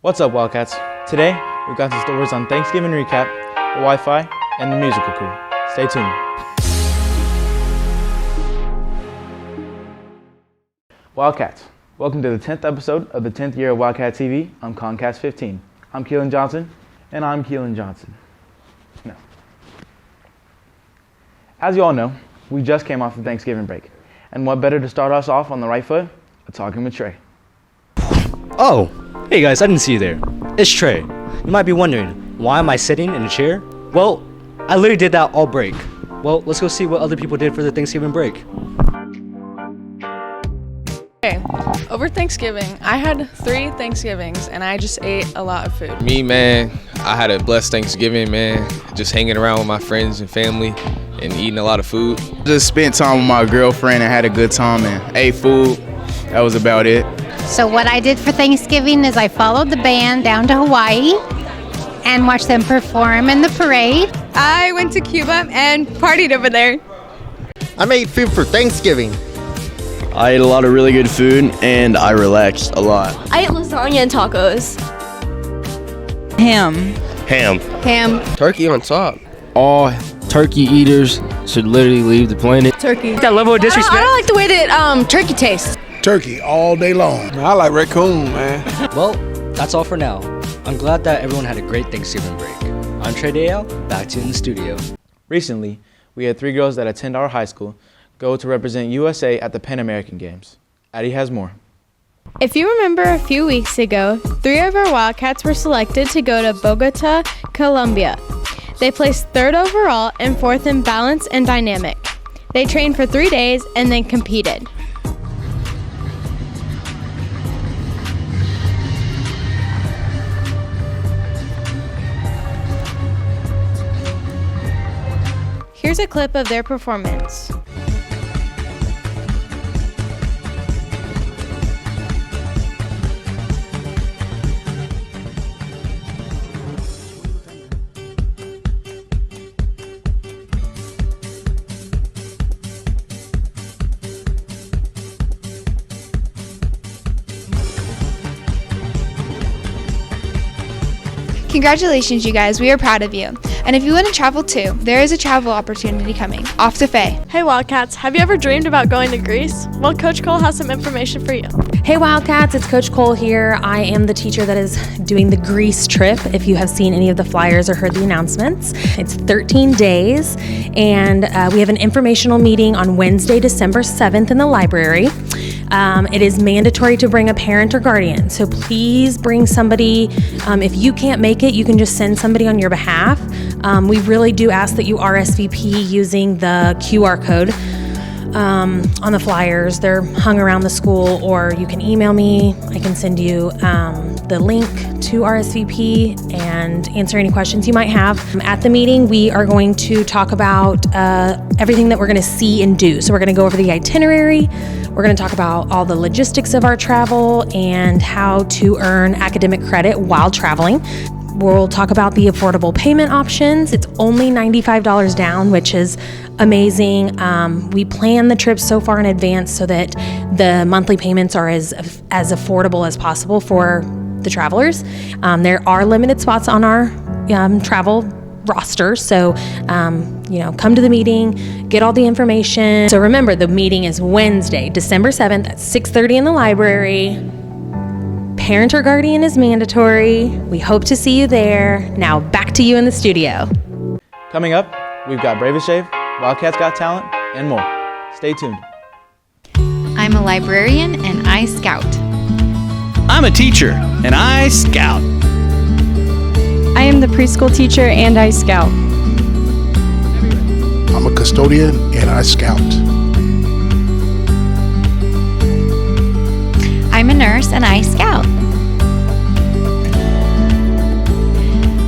What's up, Wildcats? Today, we've got some stories on Thanksgiving recap, the Wi-Fi, and the musical crew. Stay tuned. Wildcats, welcome to the 10th episode of the 10th year of Wildcat TV on Comcast 15. I'm Keelan Johnson, and I'm Keelan Johnson. No. As you all know, we just came off the Thanksgiving break, and what better to start us off on the right foot than talking with Trey. Oh, hey guys, I didn't see you there. It's Trey. You might be wondering, why am I sitting in a chair? Well, I literally did that all break. Well, let's go see what other people did for the Thanksgiving break. Okay, over Thanksgiving, I had 3 Thanksgivings and I just ate a lot of food. Me, man, I had a blessed Thanksgiving, man. Just hanging around with my friends and family and eating a lot of food. Just spent time with my girlfriend and had a good time and ate food. That was about it. So what I did for Thanksgiving is I followed the band down to Hawaii and watched them perform in the parade. I went to Cuba and partied over there. I made food for Thanksgiving. I ate a lot of really good food and I relaxed a lot. I ate lasagna and tacos. Ham. Turkey on top. All turkey eaters should literally leave the planet. Turkey. That level of disrespect. I don't like the way that turkey tastes. Turkey all day long. I like raccoon, man. Well, that's all for now. I'm glad that everyone had a great Thanksgiving break. I'm Trey Dale, back to you in the studio. Recently, we had 3 girls that attend our high school go to represent USA at the Pan American Games. Addie has more. If you remember a few weeks ago, 3 of our Wildcats were selected to go to Bogota, Colombia. They placed 3rd overall and 4th in balance and dynamic. They trained for 3 days and then competed. Here's a clip of their performance. Congratulations, you guys. We are proud of you. And if you want to travel too, there is a travel opportunity coming. Off to Faye. Hey Wildcats, have you ever dreamed about going to Greece? Well, Coach Cole has some information for you. Hey Wildcats, it's Coach Cole here. I am the teacher that is doing the Greece trip. If you have seen any of the flyers or heard the announcements, it's 13 days and we have an informational meeting on Wednesday, December 7th in the library. It is mandatory to bring a parent or guardian, so please bring somebody. If you can't make it, you can just send somebody on your behalf. We really do ask that you RSVP using the QR code on the flyers. They're hung around the school, or you can email me. I can send you the link to RSVP and answer any questions you might have. At the meeting, we are going to talk about everything that we're going to see and do. So we're going to go over the itinerary. We're going to talk about all the logistics of our travel and how to earn academic credit while traveling. We'll talk about the affordable payment options. It's only $95 down, which is amazing. We plan the trip so far in advance so that the monthly payments are as affordable as possible for the travelers. There are limited spots on our travel roster, so come to the meeting, get all the information. So remember, the meeting is Wednesday, December 7th at 6:30 in the library. Parent or guardian is mandatory. We hope to see you there. Now back to you in the studio. Coming up, we've got Brave as Shave, Wildcats Got Talent, and more. Stay tuned. I'm a librarian and I scout. I'm a teacher and I scout. I am the preschool teacher and I scout. I'm a custodian and I scout. I'm a nurse and I scout.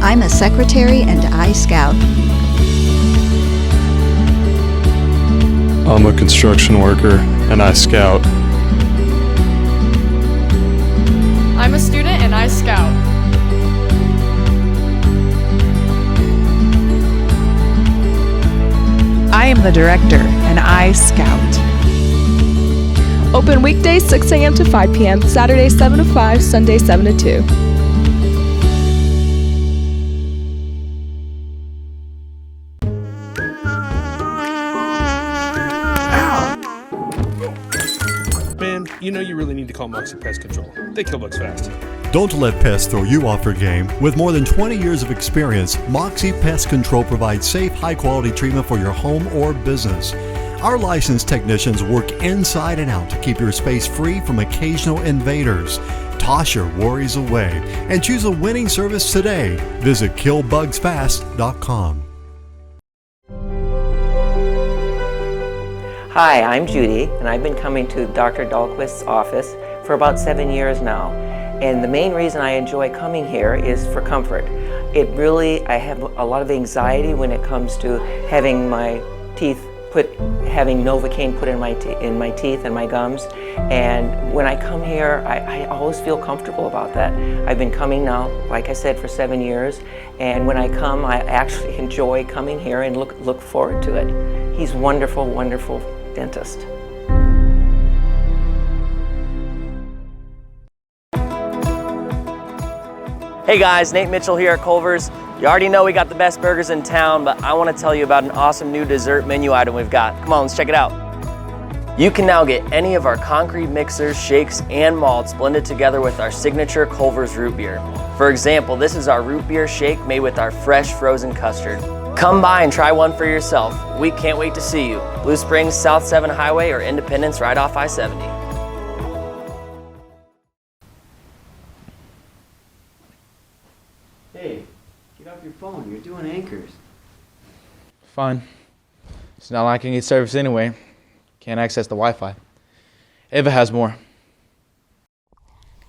I'm a secretary and I scout. I'm a construction worker and I scout. I'm a student and I scout. I am the director and I scout. Open weekdays 6 a.m. to 5 p.m., Saturdays 7 to 5, Sundays 7 to 2. you know you really need to call Moxie Pest Control. They kill bugs fast. Don't let pests throw you off your game. With more than 20 years of experience, Moxie Pest Control provides safe, high-quality treatment for your home or business. Our licensed technicians work inside and out to keep your space free from occasional invaders. Toss your worries away and choose a winning service today. Visit killbugsfast.com. Hi, I'm Judy, and I've been coming to Dr. Dahlquist's office for about 7 years now. And the main reason I enjoy coming here is for comfort. I have a lot of anxiety when it comes to having my teeth having Novocaine put in my teeth and my gums. And when I come here, I always feel comfortable about that. I've been coming now, like I said, for 7 years. And when I come, I actually enjoy coming here and look forward to it. He's wonderful, wonderful dentist. Hey guys, Nate Mitchell here at Culver's. You already know we got the best burgers in town, but I want to tell you about an awesome new dessert menu item we've got. Come on, let's check it out. You can now get any of our concrete mixers, shakes, and malts blended together with our signature Culver's root beer. For example, this is our root beer shake made with our fresh frozen custard. Come by and try one for yourself. We can't wait to see you. Blue Springs, South 7 Highway, or Independence right off I-70. Hey, get off your phone. You're doing anchors. Fine. It's not like I can get service anyway. Can't access the Wi-Fi. Ava has more.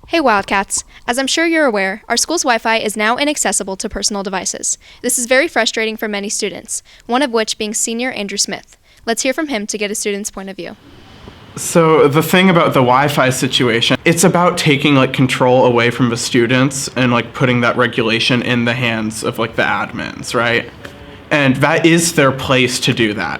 Hey Wildcats! As I'm sure you're aware, our school's Wi-Fi is now inaccessible to personal devices. This is very frustrating for many students, one of which being senior Andrew Smith. Let's hear from him to get a student's point of view. So the thing about the Wi-Fi situation, it's about taking control away from the students and putting that regulation in the hands of the admins, right? And that is their place to do that.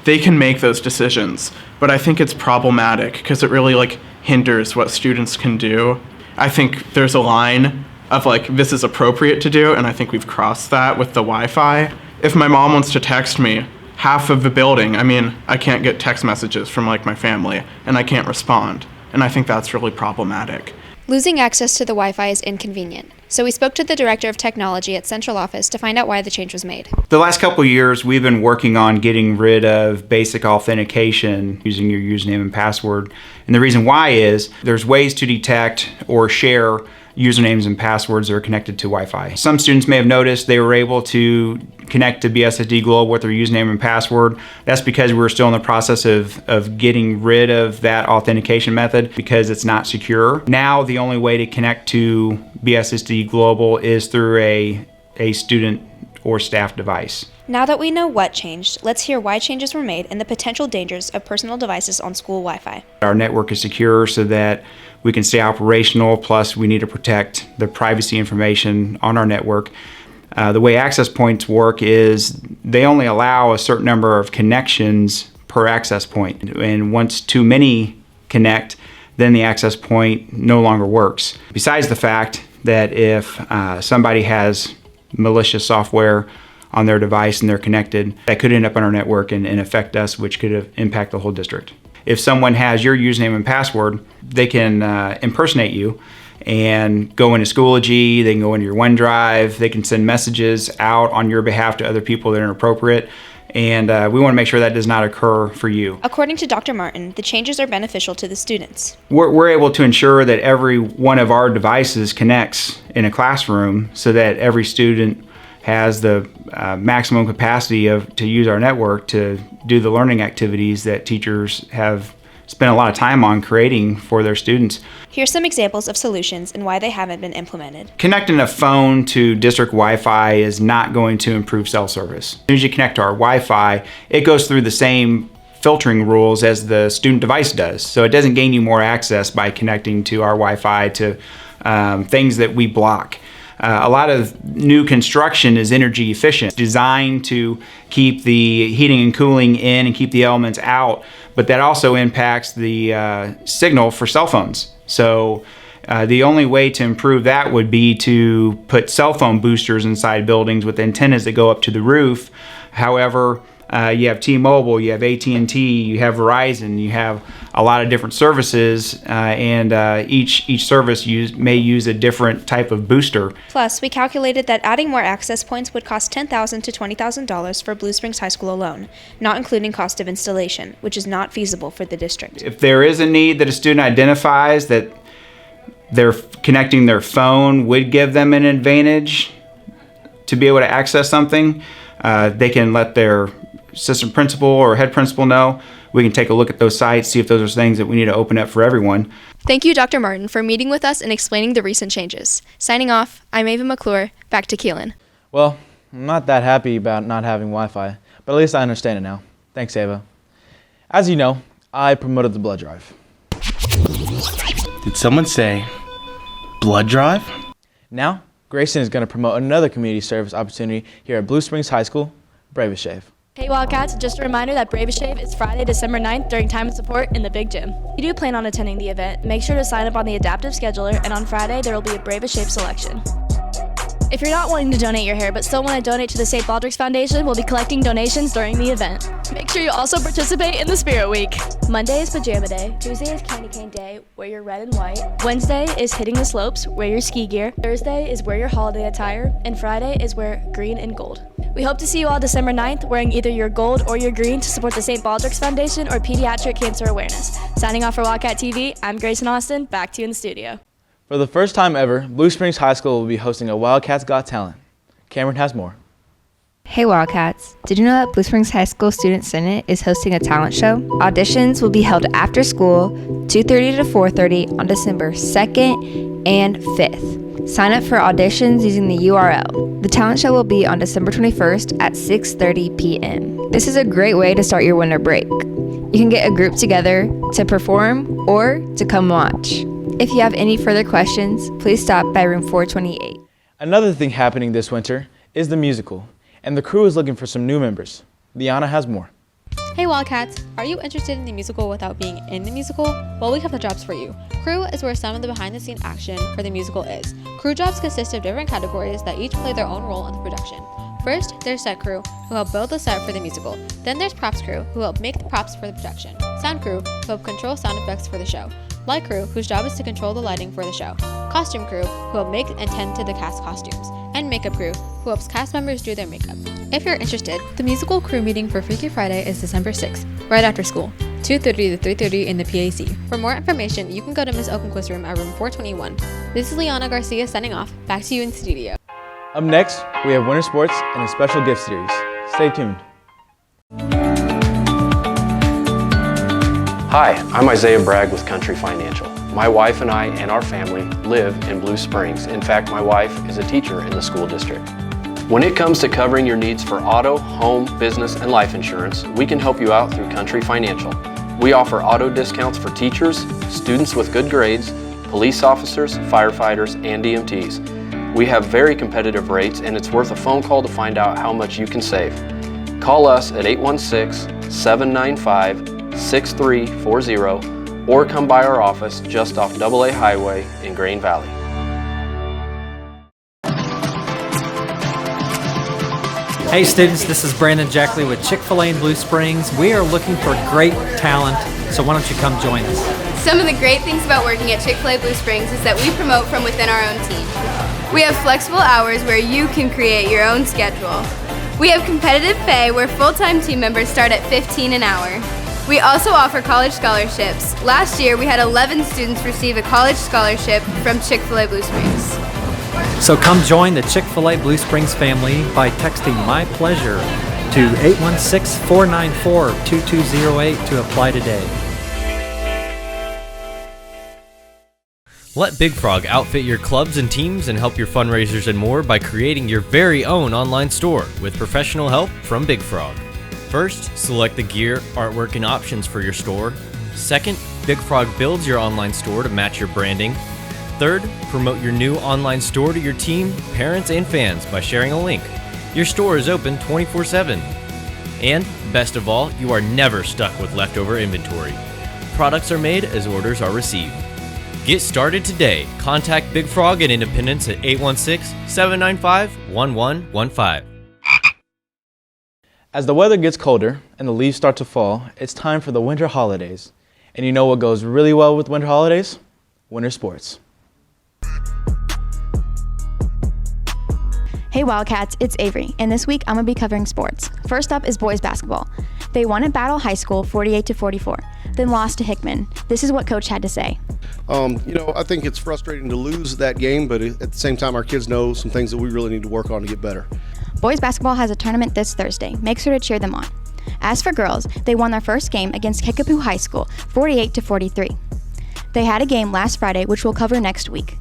They can make those decisions, but I think it's problematic because it really hinders what students can do. I think there's a line of this is appropriate to do, and I think we've crossed that with the Wi-Fi. If my mom wants to text me, half of the building, I can't get text messages from my family, and I can't respond. And I think that's really problematic. Losing access to the Wi-Fi is inconvenient, so we spoke to the Director of Technology at Central Office to find out why the change was made. The last couple of years, we've been working on getting rid of basic authentication using your username and password. And the reason why is there's ways to detect or share usernames and passwords that are connected to Wi-Fi. Some students may have noticed they were able to connect to BSSD Global with their username and password. That's because we were still in the process of getting rid of that authentication method because it's not secure. Now the only way to connect to BSSD Global is through a student or staff device. Now that we know what changed, let's hear why changes were made and the potential dangers of personal devices on school Wi-Fi. Our network is secure so that we can stay operational, plus we need to protect the privacy information on our network. The way access points work is they only allow a certain number of connections per access point. And once too many connect, then the access point no longer works. Besides the fact that if somebody has malicious software on their device and they're connected, that could end up on our network and affect us, which could impact the whole district. If someone has your username and password, they can impersonate you and go into Schoology, they can go into your OneDrive, they can send messages out on your behalf to other people that are inappropriate, and we want to make sure that does not occur for you. According to Dr. Martin, the changes are beneficial to the students. We're able to ensure that every one of our devices connects in a classroom so that every student has the maximum capacity to use our network to do the learning activities that teachers have spent a lot of time on creating for their students. Here's some examples of solutions and why they haven't been implemented. Connecting a phone to district Wi-Fi is not going to improve cell service. As soon as you connect to our Wi-Fi, it goes through the same filtering rules as the student device does. So it doesn't gain you more access by connecting to our Wi-Fi to things that we block. A lot of new construction is energy efficient, designed to keep the heating and cooling in and keep the elements out, but that also impacts the signal for cell phones. So the only way to improve that would be to put cell phone boosters inside buildings with antennas that go up to the roof. However, You have T-Mobile, you have AT&T, you have Verizon, you have a lot of different services, and each service may use a different type of booster. Plus, we calculated that adding more access points would cost $10,000 to $20,000 for Blue Springs High School alone, not including cost of installation, which is not feasible for the district. If there is a need that a student identifies that they're connecting their phone would give them an advantage to be able to access something, they can let their assistant principal or head principal know. We can take a look at those sites, see if those are things that we need to open up for everyone. Thank you, Dr. Martin, for meeting with us and explaining the recent changes. Signing off, I'm Ava McClure. Back to Keelan. Well, I'm not that happy about not having Wi-Fi, but at least I understand it now. Thanks, Ava. As you know, I promoted the blood drive. Did someone say blood drive? Now, Grayson is going to promote another community service opportunity here at Blue Springs High School, Brave a Shave. Hey Wildcats, just a reminder that Brave a Shave is Friday, December 9th during time of support in the Big Gym. If you do plan on attending the event, make sure to sign up on the adaptive scheduler, and on Friday there will be a Brave a Shave selection. If you're not wanting to donate your hair but still want to donate to the St. Baldrick's Foundation, we'll be collecting donations during the event. Make sure you also participate in the Spirit Week. Monday is Pajama Day, Tuesday is Candy Cane Day, wear your red and white. Wednesday is Hitting the Slopes, wear your ski gear. Thursday is wear your holiday attire, and Friday is wear green and gold. We hope to see you all December 9th wearing either your gold or your green to support the St. Baldrick's Foundation or Pediatric Cancer Awareness. Signing off for Wildcat TV, I'm Grayson Austin, back to you in the studio. For the first time ever, Blue Springs High School will be hosting a Wildcats Got Talent. Cameron has more. Hey Wildcats, did you know that Blue Springs High School Student Senate is hosting a talent show? Auditions will be held after school, 2:30 to 4:30 on December 2nd and 5th. Sign up for auditions using the URL. The talent show will be on December 21st at 6:30 p.m. This is a great way to start your winter break. You can get a group together to perform or to come watch. If you have any further questions, please stop by room 428. Another thing happening this winter is the musical, and the crew is looking for some new members. Liana has more. Hey Wildcats, are you interested in the musical without being in the musical? Well, we have the jobs for you. Crew is where some of the behind-the-scenes action for the musical is. Crew jobs consist of different categories that each play their own role in the production. First, there's set crew, who help build the set for the musical. Then there's props crew, who help make the props for the production. Sound crew, who help control sound effects for the show. Light crew, whose job is to control the lighting for the show. Costume crew, who help make and tend to the cast costumes. And makeup crew, who helps cast members do their makeup. If you're interested, the musical crew meeting for Freaky Friday is December 6th, right after school, 2:30 to 3:30 in the PAC. For more information, you can go to Ms. Openquist's room at room 421. This is Liana Garcia signing off. Back to you in studio. Up next, we have winter sports and a special gift series. Stay tuned. Hi, I'm Isaiah Bragg with Country Financial. My wife and I and our family live in Blue Springs. In fact, my wife is a teacher in the school district. When it comes to covering your needs for auto, home, business, and life insurance, we can help you out through Country Financial. We offer auto discounts for teachers, students with good grades, police officers, firefighters, and EMTs. We have very competitive rates, and it's worth a phone call to find out how much you can save. Call us at 816-795-6340 or come by our office just off AA Highway in Grain Valley. Hey students, this is Brandon Jackley with Chick-fil-A in Blue Springs. We are looking for great talent, so why don't you come join us? Some of the great things about working at Chick-fil-A Blue Springs is that we promote from within our own team. We have flexible hours where you can create your own schedule. We have competitive pay where full-time team members start at $15 an hour. We also offer college scholarships. Last year, we had 11 students receive a college scholarship from Chick-fil-A Blue Springs. So come join the Chick-fil-A Blue Springs family by texting My Pleasure to 816-494-2208 to apply today. Let Big Frog outfit your clubs and teams and help your fundraisers and more by creating your very own online store with professional help from Big Frog. First, select the gear, artwork, and options for your store. Second, Big Frog builds your online store to match your branding. Third, promote your new online store to your team, parents, and fans by sharing a link. Your store is open 24/7. And, best of all, you are never stuck with leftover inventory. Products are made as orders are received. Get started today. Contact Big Frog at Independence at 816-795-1115. As the weather gets colder and the leaves start to fall, it's time for the winter holidays. And you know what goes really well with winter holidays? Winter sports. Hey Wildcats, it's Avery, and this week I'm going to be covering sports. First up is boys basketball. They won at Battle High School 48-44, then lost to Hickman. This is what Coach had to say. I think it's frustrating to lose that game, but at the same time, our kids know some things that we really need to work on to get better. Boys basketball has a tournament this Thursday. Make sure to cheer them on. As for girls, they won their first game against Kickapoo High School 48-43. They had a game last Friday, which we'll cover next week.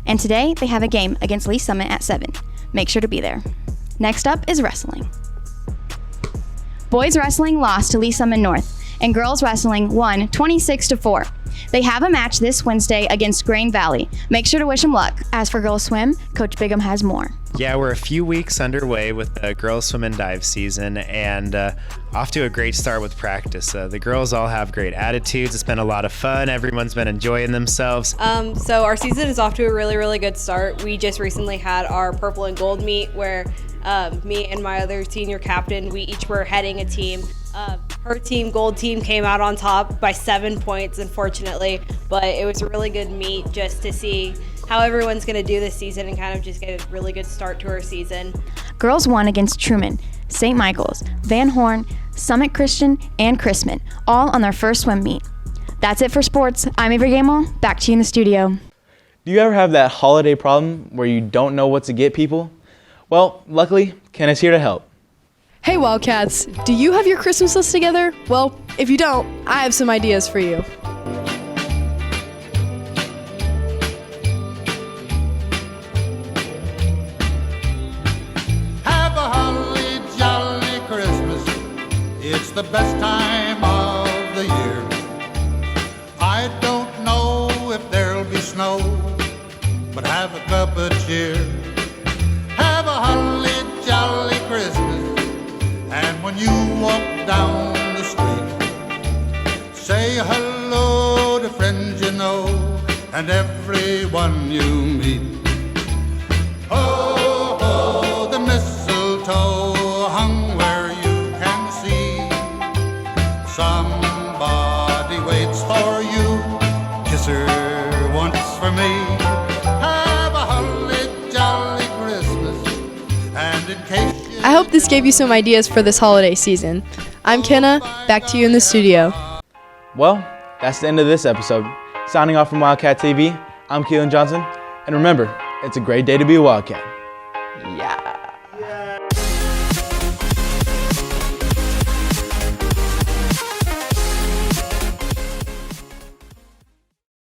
And today, they have a game against Lee Summit at 7. Make sure to be there. Next up is wrestling. Boys wrestling lost to Lee Summit North, and girls wrestling won 26-4. They have a match this Wednesday against Grain Valley. Make sure to wish them luck. As for girls swim, Coach Bigham has more. Yeah, we're a few weeks underway with the girls swim and dive season, and off to a great start with practice. The girls all have great attitudes. It's been a lot of fun. Everyone's been enjoying themselves. So our season is off to a really, really good start. We just recently had our purple and gold meet where me and my other senior captain, we each were heading a team. Her team, gold team, came out on top by 7 points, unfortunately, but it was a really good meet just to see how everyone's going to do this season and kind of just get a really good start to our season. Girls won against Truman, St. Michael's, Van Horn, Summit Christian, and Chrisman, all on their first swim meet. That's it for sports. I'm Avery Gamel. Back to you in the studio. Do you ever have that holiday problem where you don't know what to get people? Well, luckily, Ken is here to help. Hey Wildcats, do you have your Christmas list together? Well, if you don't, I have some ideas for you. Have a holly jolly Christmas. It's the best time of the year. I don't know if there'll be snow, but have a cup of cheer. Have a holly jolly Christmas. And when you walk down the street, say hello to friends you know and everyone you meet. Oh, oh, the mistletoe hung where you can see. Somebody waits for you, kiss her once for me. Have a holly jolly Christmas, and in case I hope this gave you some ideas for this holiday season. I'm Kenna, back to you in the studio. Well, that's the end of this episode. Signing off from Wildcat TV, I'm Keelan Johnson, and remember, it's a great day to be a Wildcat. Yeah.